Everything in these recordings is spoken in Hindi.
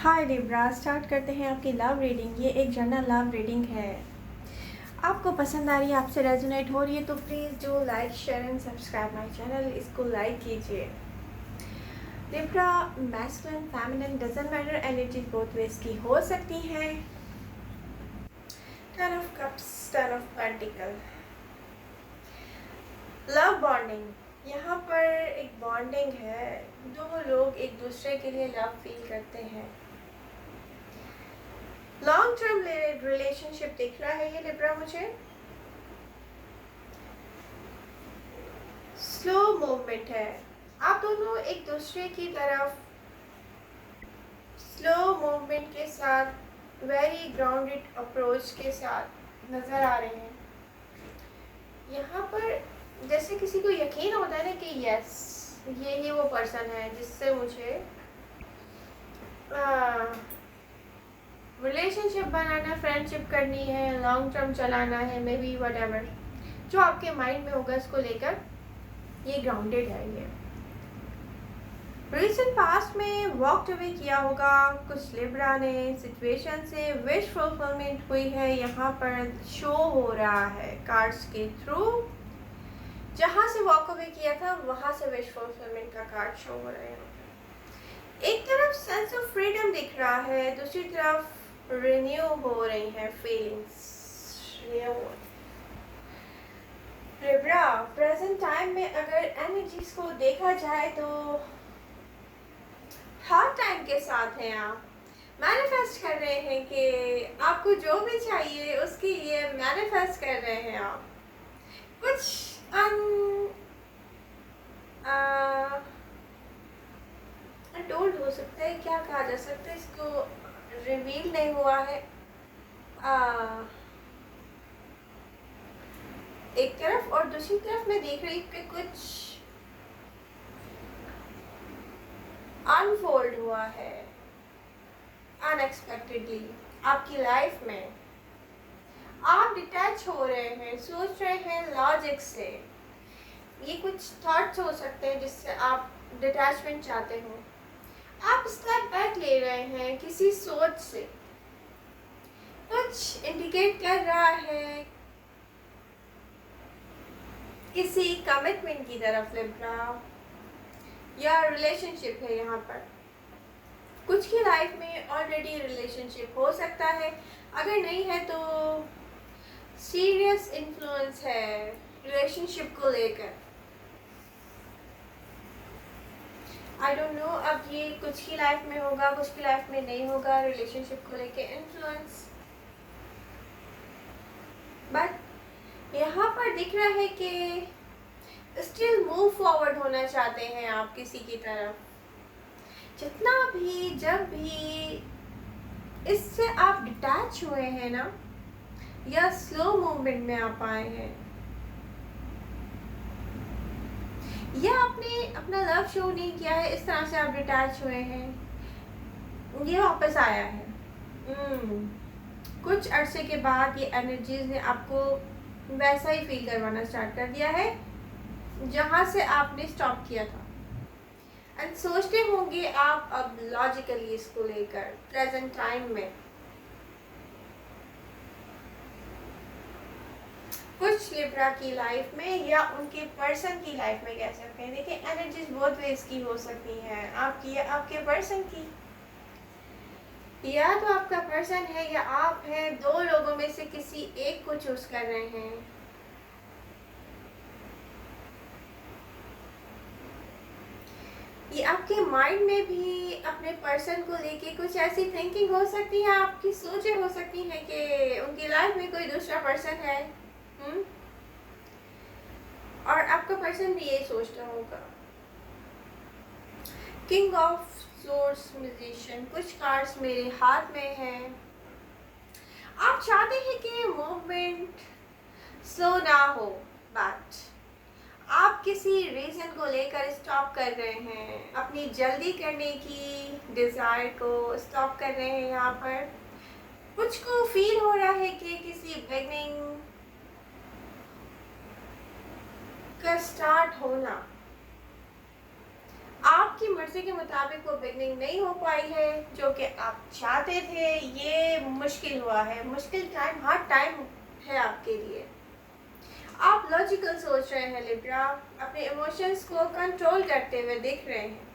हाय लिब्रा, स्टार्ट करते हैं आपकी लव रीडिंग। ये एक जनरल लव रीडिंग है। आपको पसंद आ रही है, आपसे रेजोनेट हो रही है तो please do like, share and subscribe my channel. इसको लाइक कीजिए। Libra, masculine feminine doesn't matter, energy both ways की हो सकती हैं। 10 of cups, 10 of pentacle. Love bonding, यहाँ पर एक बॉन्डिंग है। दो लोग एक दूसरे के लिए लव फील करते हैं। लॉन्ग टर्म रिलेशनशिप दिख रहा है ये लिब्रा मुझे। स्लो मूवमेंट है। आप दोनों एक दूसरे की तरफ स्लो मूवमेंट के साथ, वेरी ग्राउंडेड अप्रोच के साथ नज़र आ रहे हैं। यहाँ पर जैसे किसी को यकीन होता है ना कि यस, ये ही वो पर्सन है जिससे मुझे रिलेशनशिप बनाना, फ्रेंडशिप करनी है, लॉन्ग टर्म चलाना है, मे बी वट एवर जो आपके माइंड में होगा इसको लेकर ये ग्राउंडेड है। ये रिसेंट पास्ट में वॉकड अवे किया होगा कुछ लिब्रा ने सिचुएशन से। विश फुलफिलमेंट हुई है, यहाँ पर शो हो रहा है कार्ड्स के थ्रू। जहाँ से वॉक अवे किया था वहाँ से विश फुलफिलमेंट का कार्ड शो हो रहे हैं। एक तरफ सेंस ऑफ फ्रीडम दिख रहा है, दूसरी तरफ रिन्यू हो रही हैं फीलिंग्स। लिब्रा, प्रेजेंट टाइम में अगर एनर्जीज को देखा जाए तो हर टाइम के साथ हैं आप। मैनिफेस्ट कर रहे हैं कि आपको जो भी चाहिए उसके लिए मैनिफेस्ट कर रहे हैं आप। कुछ अनटोल्ड हो सकता है, क्या कहा जा सकता है इसको, रिवील नहीं हुआ है। एक तरफ और दूसरी तरफ मैं देख रही कि कुछ अनफोल्ड हुआ है अनएक्सपेक्टेडली आपकी लाइफ में। आप डिटैच हो रहे हैं, सोच रहे हैं लॉजिक से। ये कुछ थॉट्स हो सकते हैं जिससे आप डिटैचमेंट चाहते हो। आप स्टेप बैक ले रहे हैं किसी सोच से। कुछ इंडिकेट कर रहा है किसी कमिटमेंट की तरफ लिब्रा, या रिलेशनशिप है यहाँ पर। कुछ की लाइफ में ऑलरेडी रिलेशनशिप हो सकता है, अगर नहीं है तो सीरियस इन्फ्लुएंस है रिलेशनशिप को लेकर। आई डोंट नो, अब ये कुछ की लाइफ में होगा, कुछ की लाइफ में नहीं होगा रिलेशनशिप को लेकर इन्फ्लुएंस। बट यहाँ पर दिख रहा है कि स्टिल मूव फॉरवर्ड होना चाहते हैं आप किसी की तरफ। जितना भी, जब भी इससे आप डिटैच हुए हैं ना, या स्लो मूवमेंट में आप आए हैं, या आपने अपना लव शो नहीं किया है, इस तरह से आप डिटैच हुए हैं, ये वापस आया है। कुछ अरसे के बाद ये एनर्जीज ने आपको वैसा ही फील करवाना स्टार्ट कर दिया है जहाँ से आपने स्टॉप किया था। एंड सोचते होंगे आप अब लॉजिकली इसको लेकर प्रेजेंट टाइम में। कुछ लिब्रा की लाइफ में या उनके पर्सन की लाइफ में कह सकते हैं। देखिए, एनर्जीज बहुत वेज की हो सकती हैं, आपकी या आपके पर्सन की। या तो आपका पर्सन है या आप हैं, दो लोगों में से किसी एक को चूज कर रहे हैं। ये आपके माइंड में भी अपने पर्सन को लेके कुछ ऐसी थिंकिंग हो सकती है, आपकी सोचें हो सकती हैं कि उनकी लाइफ में कोई दूसरा पर्सन है। और आपका पर्सन भी यही सोचता होगा। किंग ऑफ सोर्स, म्यूजिशियन, कुछ कार्ड्स मेरे हाथ में है। आप चाहते हैं कि मूवमेंट स्लो ना हो, बट आप किसी रीज़न को लेकर स्टॉप कर रहे हैं। अपनी जल्दी करने की डिज़ायर को स्टॉप कर रहे हैं। यहाँ पर कुछ को फील हो रहा है कि किसी बिगनिंग का स्टार्ट होना आपकी मर्ज़ी के मुताबिक वो बिगनिंग नहीं हो पाई है जो कि आप चाहते थे। ये मुश्किल हुआ है, मुश्किल टाइम, हार्ड टाइम है आपके लिए। आप लॉजिकल सोच रहे हैं लिब्रा, अपने इमोशंस को कंट्रोल करते हुए दिख रहे हैं,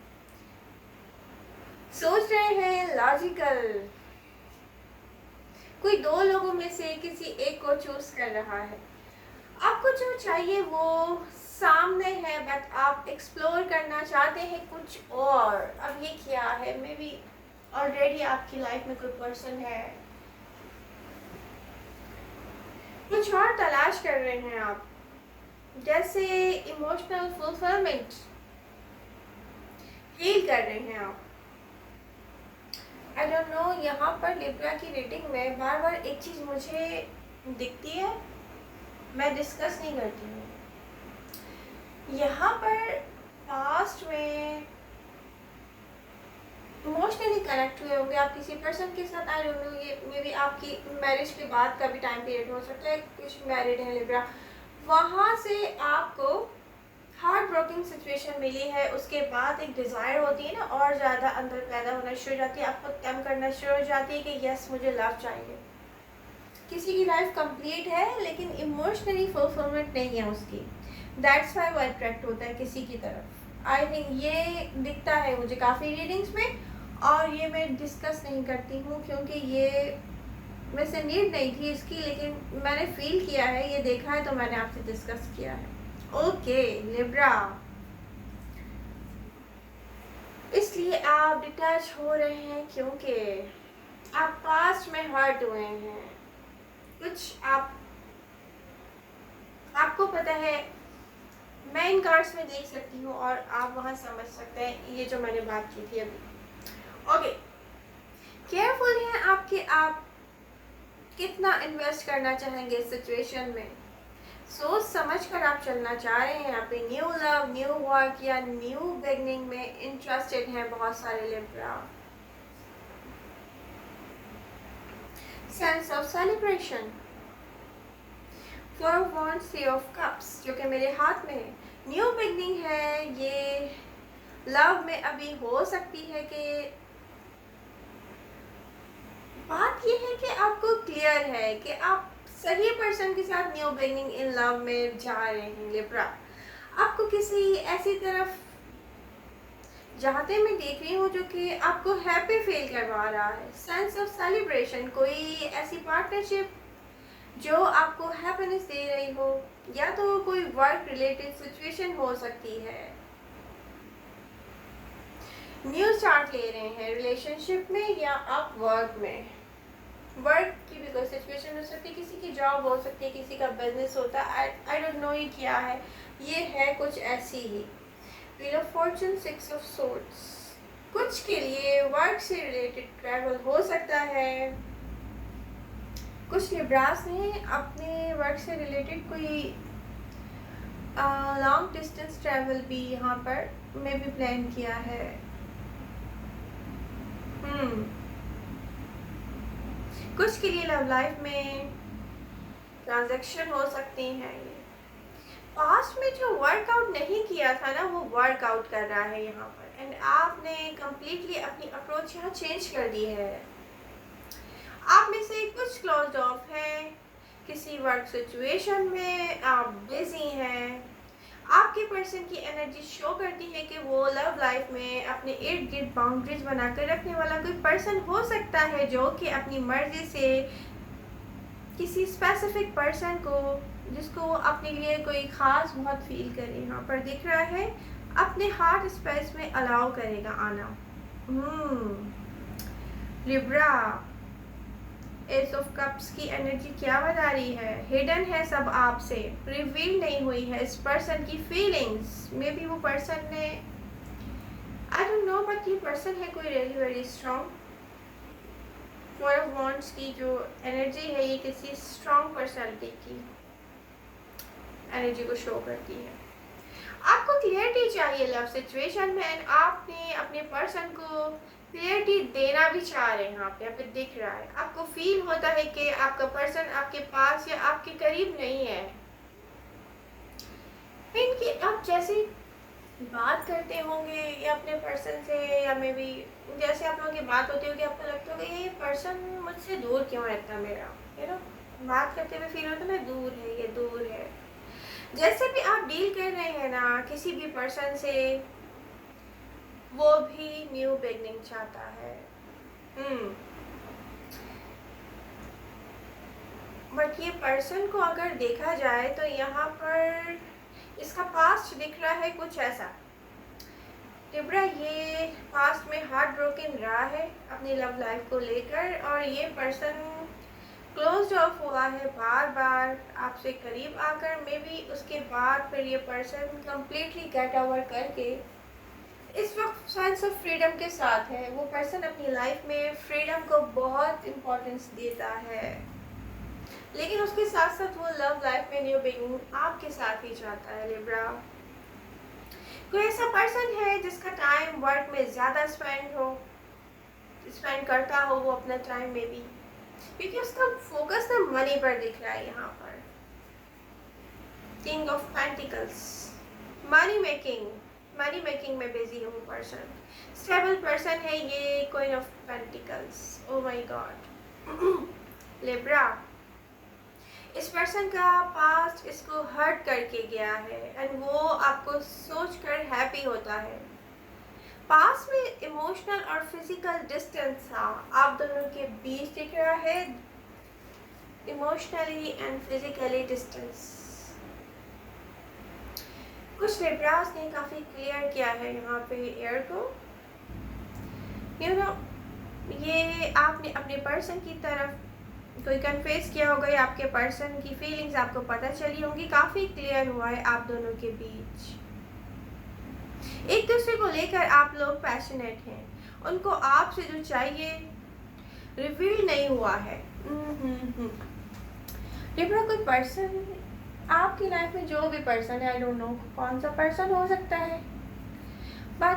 सोच रहे हैं लॉजिकल। कोई दो लोगों में से किसी एक को चूज कर रहा है। आपको जो चाहिए वो सामने है, बट आप एक्सप्लोर करना चाहते हैं कुछ और। अब ये क्या है, मे बी ऑलरेडी आपकी लाइफ में कोई पर्सन है, कुछ और तलाश कर रहे हैं आप, जैसे इमोशनल फुलफिलमेंट फील कर रहे हैं आप। आई डोंट नो, यहाँ पर लिब्रा की रीडिंग में बार बार एक चीज़ मुझे दिखती है, मैं डिस्कस नहीं करती हूँ। यहाँ पर पास्ट में इमोशनली कनेक्ट हुए होंगे आप किसी पर्सन के साथ। आई डोंट नो, ये मे बी आपकी मैरिज के बाद का भी टाइम पीरियड हो सकता है, कुछ मैरिड है लिब्रा। वहाँ से आपको हार्ट ब्रोकिंग सिचुएशन मिली है, उसके बाद एक डिज़ायर होती है ना, और ज़्यादा अंदर पैदा होना शुरू हो जाती है, आपको तंग करना शुरू हो जाती है कि यस मुझे लव चाहिए। किसी की लाइफ कंप्लीट है लेकिन इमोशनली फुलफिलमेंट नहीं है उसकी, दैट्स वाई वो अट्रैक्ट होता है किसी की तरफ। आई थिंक ये दिखता है मुझे काफ़ी रीडिंग्स में, और ये मैं डिस्कस नहीं करती हूँ क्योंकि ये वैसे नीड नहीं थी इसकी, लेकिन मैंने फील किया है, ये देखा है तो मैंने आपसे डिस्कस किया है। ओके लिब्रा, इसलिए आप डिटैच हो रहे हैं क्योंकि आप पास्ट में हर्ट हुए हैं। कुछ आपको पता है, मैं इन कार्ड्स में देख सकती हूँ और आप वहाँ समझ सकते हैं ये जो मैंने बात की थी अभी। ओके, केयरफुल हैं आपके, आप कितना इन्वेस्ट करना चाहेंगे इस सिचुएशन में, सोच समझ कर आप चलना चाह रहे हैं। यहाँ पे न्यू लव, न्यू वर्क या न्यू बिगनिंग में इंटरेस्टेड हैं बहुत सारे Libra. Sense of celebration, four of wands, three of cups जो कि मेरे हाथ में है। न्यू बिगनिंग है, ये लव में अभी हो सकती है कि बात ये है कि आपको क्लियर है कि आप सही पर्सन के साथ न्यू बिगनिंग इन लव में जा रहे हैं लिब्रा। आपको किसी ऐसी तरफ जाते मैं देख रही हूँ जो कि आपको हैप्पी फील करवा रहा है। सेंस ऑफ सेलिब्रेशन, कोई ऐसी पार्टनरशिप जो आपको हैप्पीनेस दे रही हो, या तो कोई वर्क रिलेटेड सिचुएशन हो सकती है। न्यू स्टार्ट ले रहे हैं रिलेशनशिप में या आप वर्क में। वर्क की भी कोई सिचुएशन हो सकती है, किसी की जॉब हो सकती है, किसी का बिजनेस होता है। आई डोंट नो ये क्या है, ये है कुछ ऐसी ही। Wheel of fortune, six of swords, कुछ के लिए वर्क से रिलेटेड ट्रैवल हो सकता है। कुछ लिब्रास ने अपने वर्क से रिलेटेड कोई लॉन्ग डिस्टेंस ट्रैवल भी यहाँ पर मैं भी प्लान किया है। कुछ के लिए लव लाइफ में ट्रांजैक्शन हो सकती हैं। ये पास्ट में जो वर्कआउट नहीं किया था ना, वो वर्कआउट कर रहा है यहाँ पर, एंड आपने कंप्लीटली अपनी अप्रोच यहाँ चेंज कर दी है। आप में से कुछ क्लोज्ड ऑफ है, किसी वर्क सिचुएशन में आप बिजी हैं। आपके पर्सन की एनर्जी शो करती है कि वो लव लाइफ में अपने इर्द गिर्द बाउंड्रीज बनाकर रखने वाला कोई पर्सन हो सकता है, जो कि अपनी मर्जी से किसी स्पेसिफिक पर्सन को, जिसको वो अपने लिए कोई ख़ास बहुत फील करे, यहाँ पर दिख रहा है, अपने हार्ट स्पेस में अलाउ करेगा आना। लिब्रा, एस ऑफ कप्स की एनर्जी क्या बता रही है? हिडन है सब आपसे, रिवील नहीं हुई है इस पर्सन की फीलिंग्स। मे बी वो पर्सन ने, आई डोंट नो, बट ये पर्सन है कोई really very strong. Four of wands की जो एनर्जी है, ये किसी स्ट्रॉन्ग पर्सनालिटी की एनर्जी को शो करती है। आपको क्लियरिटी चाहिए लव सिचुएशन में, एंड आपने अपने पर्सन को क्लियरिटी देना भी चाह रहे हैं। यहाँ पे दिख रहा है, आपको फील होता है कि आपका पर्सन आपके पास या आपके करीब नहीं है। इनकी आप जैसे बात करते होंगे या अपने पर्सन से, या मे बी जैसे आप लोगों की बात होती होगी आपको लगता होगा ये पर्सन मुझसे दूर क्यों रहता है मेरा, यू नो, बात करते हुए फील होता है ना दूर है, ये दूर है। जैसे भी आप डील कर रहे हैं ना किसी भी पर्सन से, वो भी न्यू बिगनिंग चाहता है। बट ये पर्सन को अगर देखा जाए तो यहाँ पर इसका पास्ट दिख रहा है कुछ ऐसा। लिब्रा, ये पास्ट में हार्ट ब्रोकन रहा है अपनी लव लाइफ को लेकर, और ये पर्सन क्लोज ऑफ हुआ है बार बार आपसे करीब आकर, मे बी उसके बाद फिर ये पर्सन कम्प्लीटली गेट ओवर करके इस वक्त सेंस ऑफ फ्रीडम के साथ है। वो पर्सन अपनी लाइफ में फ्रीडम को बहुत इम्पोर्टेंस देता है, लेकिन उसके साथ साथ वो लव लाइफ में न्यू बिगिनिंग आपके साथ ही चाहता है। लिब्रा, कोई ऐसा पर्सन है जिसका टाइम वर्क में ज़्यादा स्पेंड करता हो वो अपना टाइम में भी, क्योंकि उसका फोकस ना मनी पर दिख रहा है यहाँ पर। King of pentacles, money making में बिजी है वो पर्सन। स्टेबल पर्सन है ये, queen of pentacles. Oh my God. Libra, इस पर्सन का पास्ट इसको हर्ट करके गया है एंड वो आपको सोचकर हैप्पी होता है। पास्ट में इमोशनल और फिजिकल डिस्टेंस था आप दोनों के बीच दिख रहा है, इमोशनली एंड फिजिकली डिस्टेंस। कुछ लिब्रास ने काफ़ी क्लियर किया है यहाँ पे एयर को, यू नो, ये आपने अपने पर्सन की तरफ कोई कन्फेस किया होगा या आपके पर्सन की फीलिंग्स आपको पता चली होंगी, काफ़ी क्लियर हुआ है आप दोनों के बीच। एक दूसरे को लेकर आप लोग पैशनेट हैं, उनको आपसे जो चाहिए रिवील नहीं हुआ है। लिब्रा, कोई पर्सन आपकी लाइफ में, जो भी पर्सन है, आई डोंट नो कौन सा पर्सन हो सकता है, बट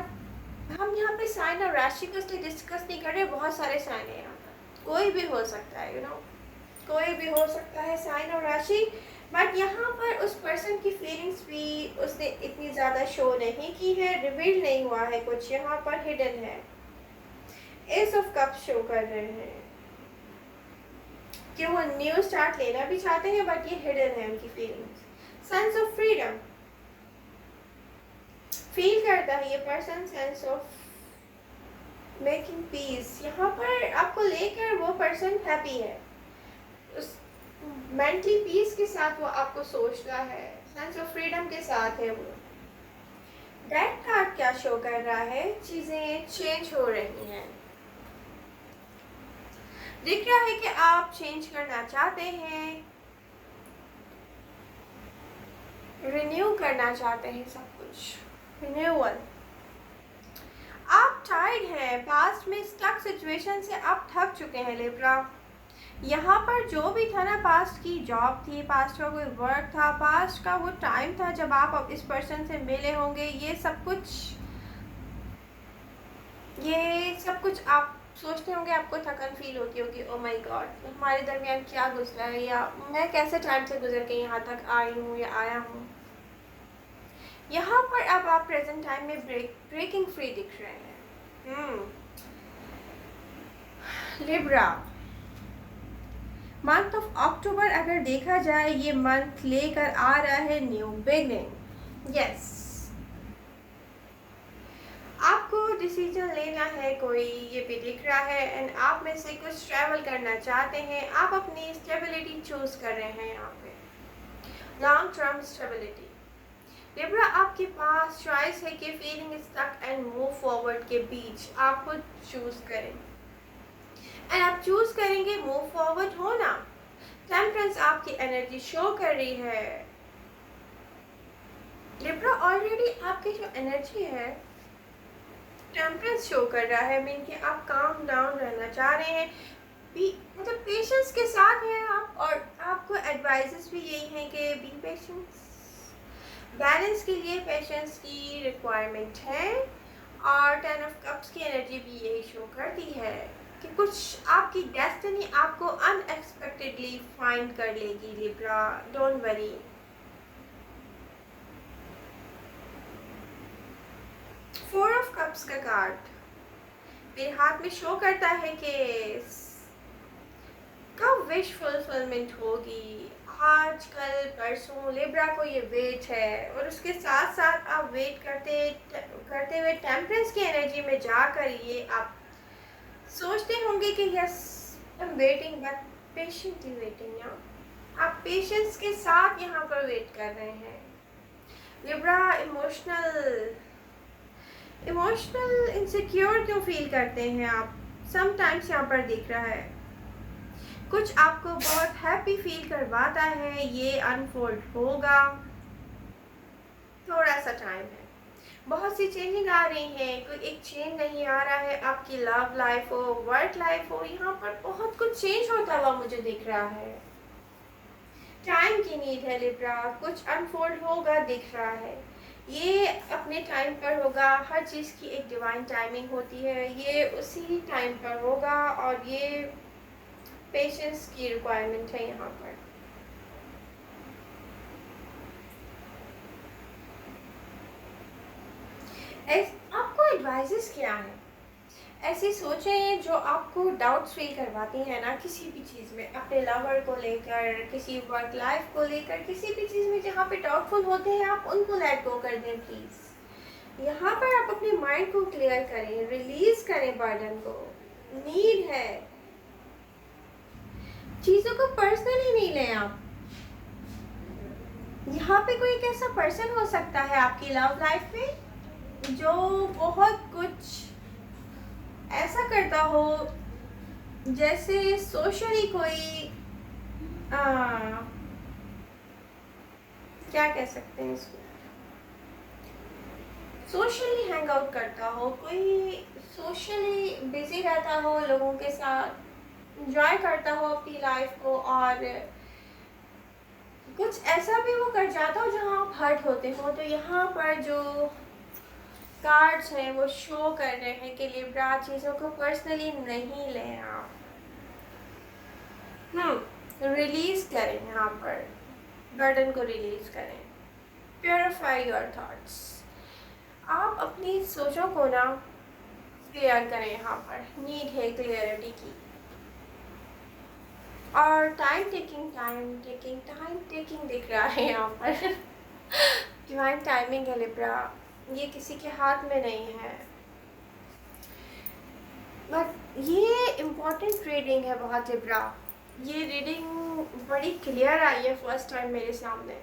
हम यहाँ पे साइन और राशि को इसलिए डिस्कस नहीं कर रहे, बहुत सारे साइन है यहाँ पर, कोई भी हो सकता है, यू नो, कोई भी हो सकता है साइन और राशि। बट यहाँ पर उस पर्सन की फीलिंग्स भी उसने इतनी ज़्यादा शो नहीं की है, रिवील नहीं हुआ है, कुछ यहाँ पर हिडन है। एस ऑफ कप शो कर रहे हैं कि वो न्यू स्टार्ट लेना भी चाहते हैं, बट ये हिडन है उनकी feelings. Sense of freedom feel करता है ये person, sense of making piece. यहाँ पर आपको लेकर वो पर्सन हैप्पी है, उस मेंटली पीस के साथ वो आपको सोचता है, सेंस ऑफ फ्रीडम के साथ है वो। डेथ कार्ड क्या शो कर रहा है, चीज़ें चेंज हो रही हैं, दिख रहा है कि आप चेंज करना चाहते हैं, रिन्यू करना चाहते हैं सब कुछ, रिन्यूअल। आप टायर्ड हैं, पास्ट में स्टक सिचुएशन से आप थक चुके हैं लिब्रा। यहाँ पर जो भी था ना, पास्ट की जॉब थी, पास्ट का कोई वर्क था, पास्ट का वो टाइम था जब आप अब इस पर्सन से मिले होंगे, ये सब कुछ आप सोचते होंगे, आपको थकन फील होती होगी, ओ माय गॉड हमारे दरमियान क्या गुजरा है, या मैं कैसे टाइम से गुजर के यहाँ तक आई हूँ या आया हूँ। यहाँ पर अब आप प्रेजेंट टाइम में ब्रेकिंग फ्री दिख रहे हैं। लिब्रा, मंथ ऑफ अक्टूबर अगर देखा जाए, ये मंथ लेकर आ रहा है न्यू बिगिनिंग। यस, आपको डिसीजन लेना है कोई, ये भी दिख रहा है, एंड आप में से कुछ ट्रैवल करना चाहते हैं, आप अपनी स्टेबिलिटी चूज कर रहे हैं यहाँ पे, लॉन्ग टर्म स्टेबिलिटी। लिब्रा, आपके पास चॉइस है कि feeling stuck and move forward के बीच आप खुद चूज करें, एंड आप चूज करेंगे मूव फॉरवर्ड होना। टेम्परेंस आपकी एनर्जी शो कर रही है लिब्रा, ऑलरेडी आपकी जो एनर्जी है टेम्परेंस शो कर रहा है, मीन कि आप काम डाउन रहना चाह रहे हैं, मतलब पेशेंस के साथ हैं आप, और आपको एडवाइजेस भी यही हैं कि बी पेशेंस, बैलेंस के लिए पेशेंस की रिक्वायरमेंट है। और 10 ऑफ कप्स की एनर्जी भी यही शो करती है कि कुछ आपकी डेस्टिनी आपको अनएक्सपेक्टेडली फाइंड कर लेगी Libra, don't worry. Four of cups का कार्ड मेरे हाथ में शो करता है कि कब विश फुलफिलमेंट होगी। आज कल परसों लिब्रा को ये वेट है, और उसके साथ साथ आप वेट करते करते हुए टेम्परेंस की एनर्जी में जाकर ये आप सोचते होंगे कि yes I am waiting, but patiently waiting. या आप पेशेंस के साथ यहाँ पर वेट कर रहे हैं। लिब्रा इमोशनल इनसिक्योर क्यों फील करते हैं आप? समटाइम्स यहाँ पर दिख रहा है कुछ आपको बहुत हैप्पी फील करवाता है, ये अनफोल्ड होगा। थोड़ा सा टाइम है, बहुत सी चेंजिंग आ रही है, कोई एक चेंज नहीं आ रहा है। आपकी लव लाइफ हो, वर्क लाइफ हो, यहाँ पर बहुत कुछ चेंज होता हुआ मुझे दिख रहा है। टाइम की नीड है लिब्रा, कुछ अनफोल्ड होगा दिख रहा है। ये अपने टाइम पर होगा, हर चीज़ की एक डिवाइन टाइमिंग होती है, ये उसी टाइम पर होगा, और ये पेशेंस की रिक्वायरमेंट है यहाँ पर। आपको एडवाइजेस क्या है? ऐसी सोचें जो आपको डाउट्स फील करवाती हैं ना किसी भी चीज़ में, अपने लवर को लेकर, किसी वर्क लाइफ को लेकर, किसी भी चीज़ में जहाँ पे डाउटफुल होते हैं, आप उनको लेट गो कर दें प्लीज़। यहाँ पर आप अपने माइंड को क्लियर करें, रिलीज करें बर्डन को। नीड है, चीज़ों को पर्सनली नहीं लें आप। यहाँ पे कोई एक ऐसा पर्सन हो सकता है आपकी लव लाइफ में जो बहुत कुछ ऐसा करता हो, जैसे सोशली कोई क्या कह सकते हैं इसको, सोशली हैंग आउट करता हो, कोई सोशली बिजी रहता हो, लोगों के साथ एंजॉय करता हो अपनी लाइफ को, और कुछ ऐसा भी वो कर जाता हो जहाँ आप हर्ट होते हो। तो यहाँ पर जो कार्ड्स हैं वो शो कर रहे हैं कि लिब्रा चीज़ों को पर्सनली नहीं लें आप। रिलीज करें, यहाँ पर बर्डन को रिलीज करें। प्योरीफाई योर थॉट्स, आप अपनी सोचों को ना क्लियर करें। यहाँ पर नीड है क्लियरिटी की, और टाइम टेकिंग दिख रहा है यहाँ पर। डिवाइन टाइमिंग है लिब्रा, ये किसी के हाथ में नहीं है, बट ये इम्पोर्टेंट रीडिंग है बहुत लिब्रा। ये रीडिंग बड़ी क्लियर आई है फर्स्ट टाइम मेरे सामने।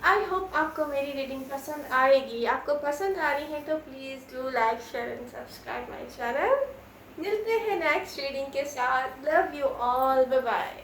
आई होप आपको मेरी रीडिंग पसंद आएगी। आपको पसंद आ रही है तो please do like, share and subscribe my channel. मिलते हैं नेक्स्ट रीडिंग के साथ। Love you all, bye bye.